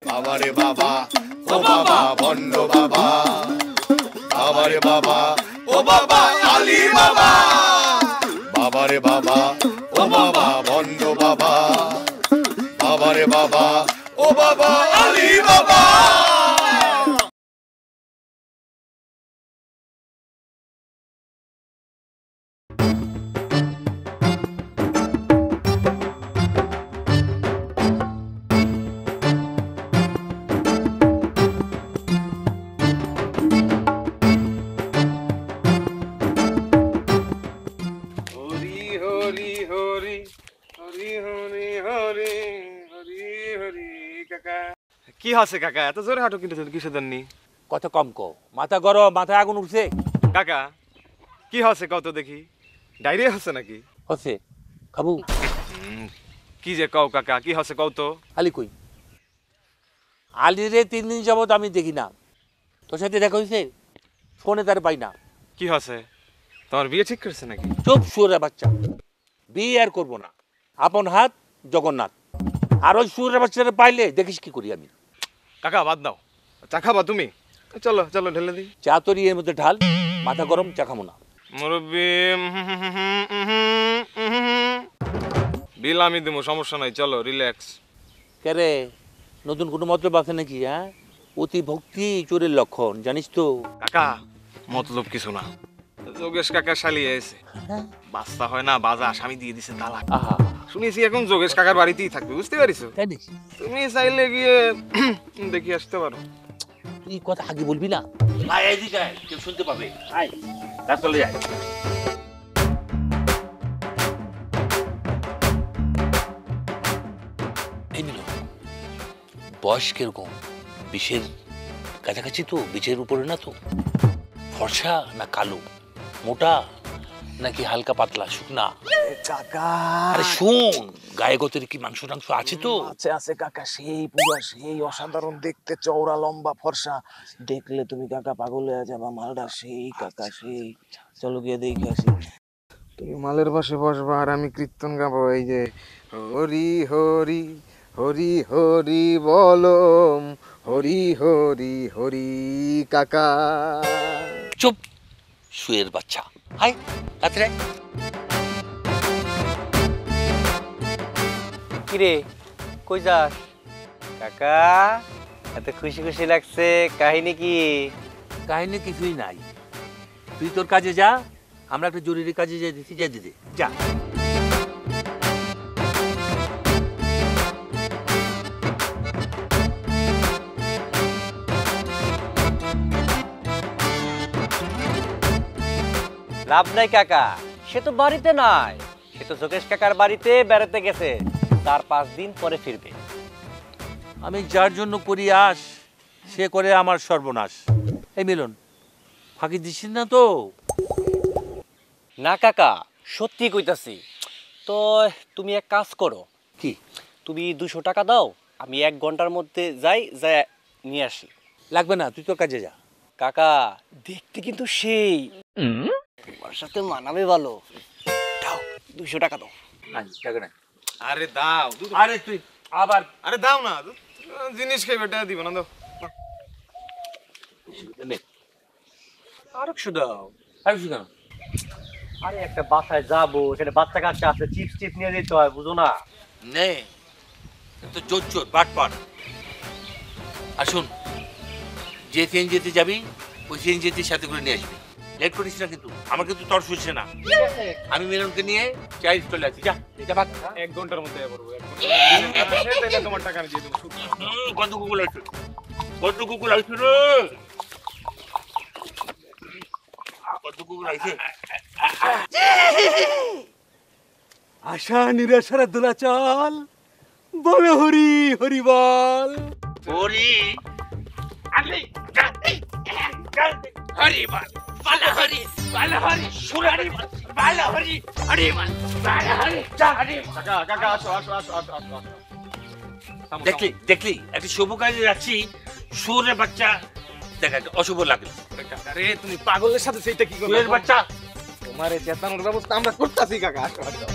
বাবা রে বাবা ও বাবা বন্ড বাবা, বাবা রে বাবা ও বাবা আলী বাবা, বাবা রে বাবা ও বাবা বন্ড বাবা, বাবা রে বাবা ও বাবা আলী বাবা। কি আছে কাকা, এত জোরে হাঁটো কিন্তু কিসের জন্য? কত কম কো, মাথা গরম, মাথায় আগুন উঠছে। কাকা কি হচ্ছে কত দেখি, ডায়রিয়া হচ্ছে নাকি? হচ্ছে খাবু। কি যে কও কাকা, কি হচ্ছে কও তো। আলি কই? আলি রে 3 দিন যাবত আমি দেখি না। তোর সাথে দেখা হয়েছে? ফোনে তার পাই না। কি হচ্ছে, তোমার বিয়ে ঠিক করছে নাকি? চুপ শুয়োরের বাচ্চা, বিয়ে আর করবো না। আপন হাত জগন্নাথ, আর ওই শুয়োরের বাচ্চাটা পাইলে দেখিস কি করি আমি। কাকা বাদ দাও, চা খাবা তুমি? চলো চলো ঢেলে দিই। চা তরি এর মধ্যে ঢাল, মাথা গরম, চা খাবো না। মুরব্বি বিল আমি দেবো, সমস্যা নাই, চলো রিল্যাক্স। কে রে, নতুন কোনো মতলব আছে নাকি? হ্যাঁ, অতি ভক্তি চোরের লক্ষণ, জানিস তো। কাকা মতলব কিছু না, যোগেশ কাকা শালিয়ে এসে বাচ্চা হয় না, বাজা আসামি দিয়ে দিছে তালাক। আহা, শুনেছি এখন যোগেশ কাকার বাড়িতেই থাকবে, বুঝতে পারিস? তাই নাকি? তুমি চাইলে গিয়ে দেখি আসতে পারো। তুই কথা আগে বলবি না। আয় এদিকে আয়, কেউ শুনতে পাবে। আয়, কাজ চলে যায়। এই নিল, বয়স কিরকম? 20-এর কাছাকাছি তো? 20-এর উপরে না তো? ফর্সা না কালো? মোটা নাকি হালকা পাতলা শুকনা? কাকা আরে শোন, গায়ে গতের কি মাংস টাংস আছে তো? আছে আছে কাকা, সেই পুরা সেই অসাধারণ দেখতে, চওড়া লম্বা ফর্সা, দেখলে তুমি কাকা পাগল হয়ে যাবা। মালটা সেই কাকা সেই। চলো গিয়ে দেখে আসি। তুমি মালের পাশে বসবা আর আমি কীর্তন গাবো। এই যে হরি হরি হরি হরি বলম, হরি হরি হরি কাকা। চুপ শুয়ের বাচ্চা। হাই রাত্রে কিরে কই যাস? কাকা এত খুশি খুশি লাগছে, কাহিনী কি? কাহিনী কিছুই নাই, তুই তোর কাজে যা, আমরা একটা জরুরি কাজে যাই দিতে যাই দিদি যা। লাভ নাই কাকা, সে তো বাড়িতে নাই, সে তো যোগেশ কাকার বাড়িতে বেড়াতে গেছে, তার 5 দিন পরে ফিরবে। আমি যার জন্য করি আস, সে করে আমার সর্বনাশ। এই মিলন, ফাঁকি দিচ্ছিস না তো? না কাকা, সত্যি কইতাছি। তো তুমি এক কাজ করো, কি? তুমি 200 টাকা দাও, আমি 1 ঘন্টার মধ্যে যাই নিয়ে আসি। লাগবে না, তুই তোর কাজে যা। কাকা দেখতে কিন্তু সেই, তোমার সাথে মানাবে ভালো। দাও 200 টাকা দাও। নাই টাকা নাই। আরে দাও, আরে তুই আবার, আরে দাও না, জিনিস খাইবে, টাকা দিব না, দাও। আর 100 দাও। আর 100 দাও। আরে একটা বাসায় যাবো, সেটা বাচ্চা কাচ্চা আছে, চিপস টিপ নিয়ে যেতে হয়, বুঝো না? নে, তো জোর জোর বাটপাট। আর শোন, যে সিএনজিতে যাবি ওই সিএনজিতে সাথে করে নিয়ে আসবি, লেট করিস না কিন্তু। আমার কিন্তু তর শুনছে না। আমি মিলনকে নিয়ে চাই চলে আসছি। যা যা ভাগ। 1 ঘন্টার মধ্যে পড়বো, 1 ঘন্টা তাহলে তোমার টাকা আমি দিয়ে দেবো। কত কুকুর আছে, কত কুকুর আছে রে, কত কুকুর আছে। আশা নিরাশার দোলাচল, বল হরি হরি বল। হরি হরি বল, বল হরি, বল হরি, সুরারি বল, বল হরি, হরি বল, বল হরি, হরি। কাকা কাকা আসো আসো আসো আসো আসো। দেখলি দেখলি, একটা শুভ কাজে যাচ্ছি, সুরের বাচ্চা দেখা অশুভ লাগলো। আরে তুমি পাগলের সাথে সেইটা কি করবে? সুরের বাচ্চা, তোমারে চেতানোর ব্যবস্থা আমরা করতেছি কাকা। আসো আসো।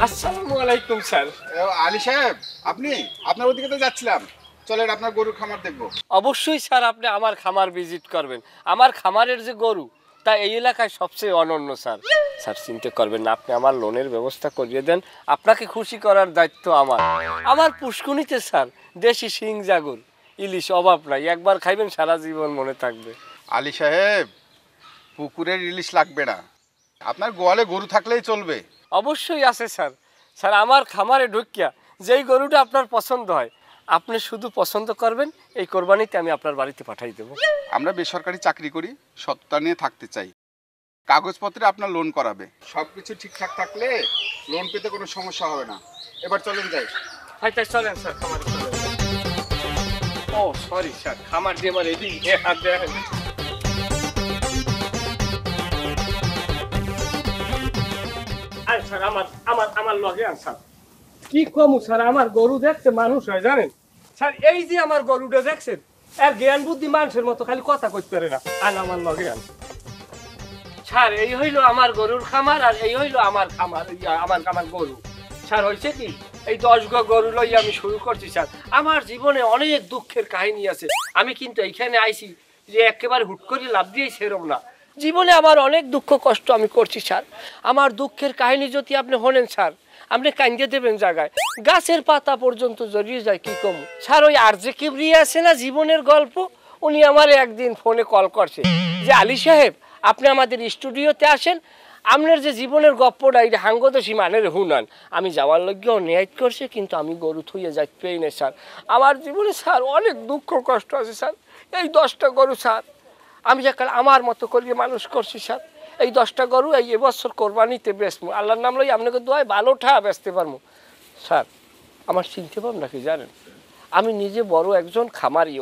আসসালামু আলাইকুম স্যার। আলী সাহেব, আপনি আপনার ওদিকে তো যাচ্ছিলাম, চলেন আপনার গরুর খামার দেখবো। অবশ্যই স্যার, আপনি আমার খামার ভিজিট করবেন। আমার খামারের যে গরু তা এই এলাকায় সবচেয়ে অনন্য স্যার। স্যার চিন্তা করবেন না, আপনি আমার লোনের ব্যবস্থা করিয়ে দেন, আপনাকে খুশি করার দায়িত্ব আমার। আমার পুষ্কুনিতে স্যার দেশি শিং জাগুর ইলিশ অভাব নাই, একবার খাইবেন সারা জীবন মনে থাকবে। আলী সাহেব, পুকুরের ইলিশ লাগবে না, আপনার গোয়ালে গরু থাকলেই চলবে। অবশ্যই আছে স্যার। স্যার আমার খামারে ঢুকিয়া যেই গরুটা আপনার পছন্দ হয় আপনি শুধু পছন্দ করবেন, এই কোরবানিতে আমি আপনার বাড়িতে পাঠাই দেবো। আমরা বেসরকারি চাকরি করি, সত্তা নিয়ে থাকতে চাই, কাগজপত্রে আপনার লোন করাবে, সব কিছু ঠিকঠাক থাকলে লোন পেতে কোনো সমস্যা হবে না। এবার চলেন যাই। হ্যাঁ তাই চলেন স্যার, খামারে চলেন। ও সরি স্যার, খামার দিয়ে আমার এদিকে হাত দেয়া হয়নি। আর স্যার আমার লগে আন স্যার। কি কমু স্যার, আমার গরু দেখতে মানুষ হয় জানেন স্যার। এই যে আমার গরুটা দেখছেন, এর জ্ঞান বুদ্ধি মানুষের মতো, খালি কথা কইতে পারে না। আন আমার লগে আন স্যার। এই হইলো আমার গরুর খামার, আর এই হইলো আমার খামার, আমার গরু স্যার। হয়েছে কি, এই 10 গরু লই আমি শুরু করছি স্যার। আমার জীবনে অনেক দুঃখের কাহিনী আছে। আমি কিন্তু এইখানে আইছি যে একেবারে হুট করে লাভ দিয়েই সেরম না। জীবনে আমার অনেক দুঃখ কষ্ট আমি করছি স্যার। আমার দুঃখের কাহিনী যদি আপনি শোনেন স্যার, আপনি কান্দে দেবেন জায়গায়, গাছের পাতা পর্যন্ত জড়িয়ে যায়। কি কম স্যার, ওই আরজে কিবরি আছে না জীবনের গল্প, উনি আমার একদিন ফোনে কল করছে যে আলী সাহেব আপনি আমাদের স্টুডিওতে আসেন, আপনার যে জীবনের গপ্পটা এটা হাঙ্গদোষী মানের হুনান। আমি যাওয়ার লগ্যে অন্যায় করছে, কিন্তু আমি গরু থুইয়ে যাই পেই না স্যার। আমার জীবনে স্যার অনেক দুঃখ কষ্ট আছে স্যার। এই 10টা গরু স্যার আমি একাল আমার মতো করিয়ে মানুষ করছি স্যার। এই 10টা গরু এই এবছর কোরবানিতে বেচবো, আল্লাহর নাম লই আপনাকে দোয়ায় ভালো ঠা বেচতে পারবো স্যার। আমার চিনতে পারবো নাকি জানেন, আমি নিজে বড় একজন খামারি,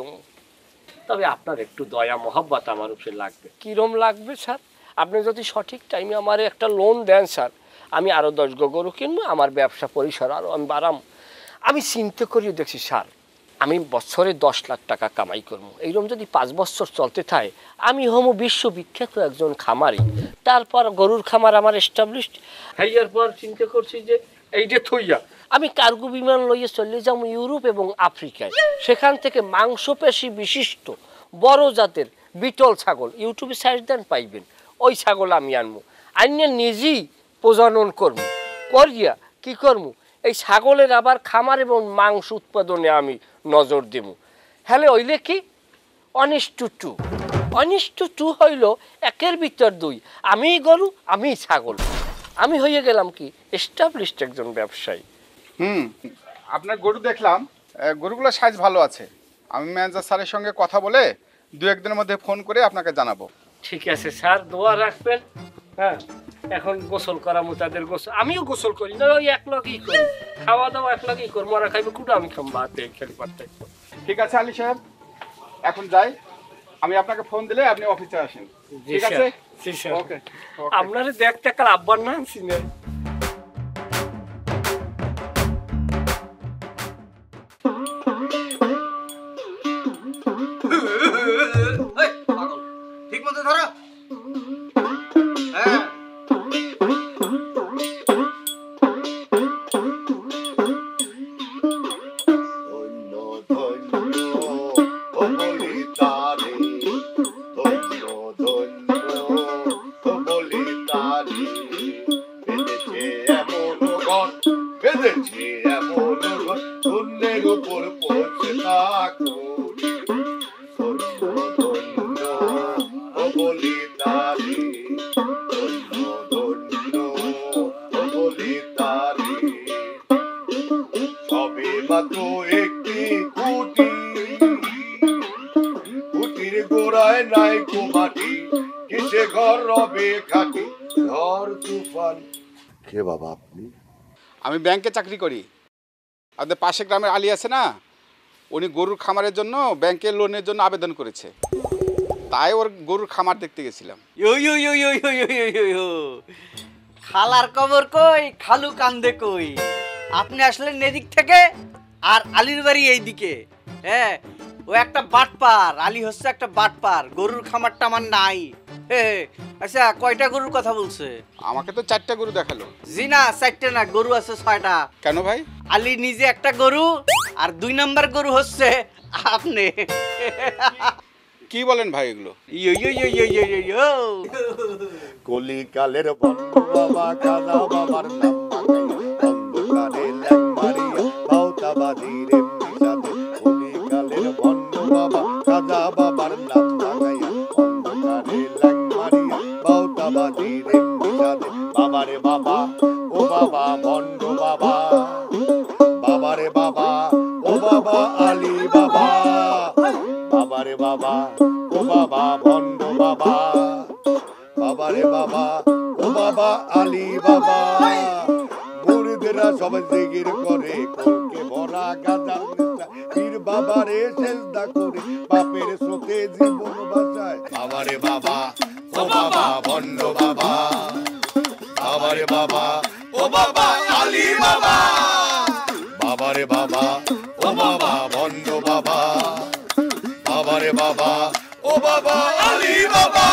তবে আপনার একটু দয়া মহব্বত আমার উপরে লাগবে। কিরম লাগবে স্যার, আপনি যদি সঠিক টাইমে আমার একটা লোন দেন স্যার, আমি আরও 10 গরু কিনবো, আমার ব্যবসা পরিসর আরও আমি বাড়াম। আমি চিন্তা করিয়ে দেখছি স্যার, আমি বছরে 10 লাখ টাকা কামাই করবো। এইরকম যদি 5 বছর চলতে থাকে আমি হমো বিশ্ববিখ্যাত একজন খামারি। তারপর গরুর খামার আমার এস্টাবলিশড হইয়ার পর চিন্তা করছি যে এই যে থইয়া আমি কার্গো বিমান লইয়ে চলে যাবো ইউরোপ এবং আফ্রিকায়। সেখান থেকে মাংসপেশি বিশিষ্ট বড় জাতের বিটল ছাগল, ইউটিউবে সার্চ দেন পাইবেন, ওই ছাগল আমি আনবো, আনিয়ে নিজেই প্রজনন করবো, করিয়া কি করবো এই ছাগলের আবার খামার এবং মাংস উৎপাদনে আমি নজর দেব। হ্যালে হইলে কি 1:2, 1:2 হইল 1-এর ভিতর 2। আমি গরু আমি ছাগল, আমি হয়ে গেলাম কি এস্টাবলিশড একজন ব্যবসায়ী। আপনার গরু দেখলাম, গরুগুলোর সাইজ ভালো আছে। আমি ম্যানেজার স্যারের সঙ্গে কথা বলে 2-1 দিনের মধ্যে ফোন করে আপনাকে জানাবো। ঠিক আছে স্যার, দোয়া রাখবেন। হ্যাঁ এখন গোসল করা তাদের গোসল, আমিও গোসল করি না, ওই এক লগেই করি, খাওয়া দাওয়া এক লগেই করি। মরা খাইবে কুটো, আমি খাম ভাত খেলি পারতাই। ঠিক আছে আলী সাহেব, এখন যাই, আমি আপনাকে ফোন দিলে আপনি অফিসে আসেন। ঠিক আছে ওকে। আপনারে দেখতে একটা আব্বার নাম চিনে। ঠিক মতো ধরো। হ্যাঁ আমি ব্যাংকে চাকরি করি। আমাদের পাশে গ্রামের আলী আছে না, উনি গরুর খামারের জন্য ব্যাংকের লোনের জন্য আবেদন করেছে, তাই ওর গরুর খামার দেখতে গেছিলাম। খালার কবর কই, খালু কান্দে কই। আপনি আসলেন এদিক থেকে, আর আলীর বাড়ি এইদিকে। হ্যাঁ ও একটা বাটপার, আলী হচ্ছে একটা বাটপার। গরুর খামারটা আমার নাই, আচ্ছা কয়টা গরুর কথা বলছে? আমাকে তো 4টা গরু দেখালো। জি না, 4টে না, গরু আছে 6টা। কেন ভাই? আলী নিজে একটা গরু, আর 2 নাম্বার গরু হচ্ছে আপনি। কি বলেন ভাই এগুলো? ইয়ো ইয়ো ইয়ো ইয়ো ইয়ো ইয়ো। কলিকালের বন্ধু বাবা কানা বাবার নাম অন্ধকারে ল্যাং মারিয়া বাউতাবাদী রে মিশাতে। কলিকালের বন্ধু বাবা কানা বাবার নাম লাগাইয়া অন্ধকারে ল্যাং মারিয়া বাউতাবাদী রে মিশাতে। বাবারে বাবা ও বাবা বন্ধ বাবা, বাবারে বাবা ও বাবা আলী বাবা, বাবারে বাবা ও বাবা বন্ধ বাবা, বাবারে বাবা ও বাবা আলী বাবা। মুরিদেরা সব জিকির করে কলকে ভরা গাঁজা নেশা, পীর বাবারে সেজদা করে বাপের স্রোতে জীবন বাঁচায়। বাবারে বাবা ও বাবা বন্ধ বাবা, বাবারে বাবা ও বাবা আলী বাবা, বাবারে বাবা ও বাবা বন্ধ বাবা, বাবারে বাবা ও বাবা আলী বাবা।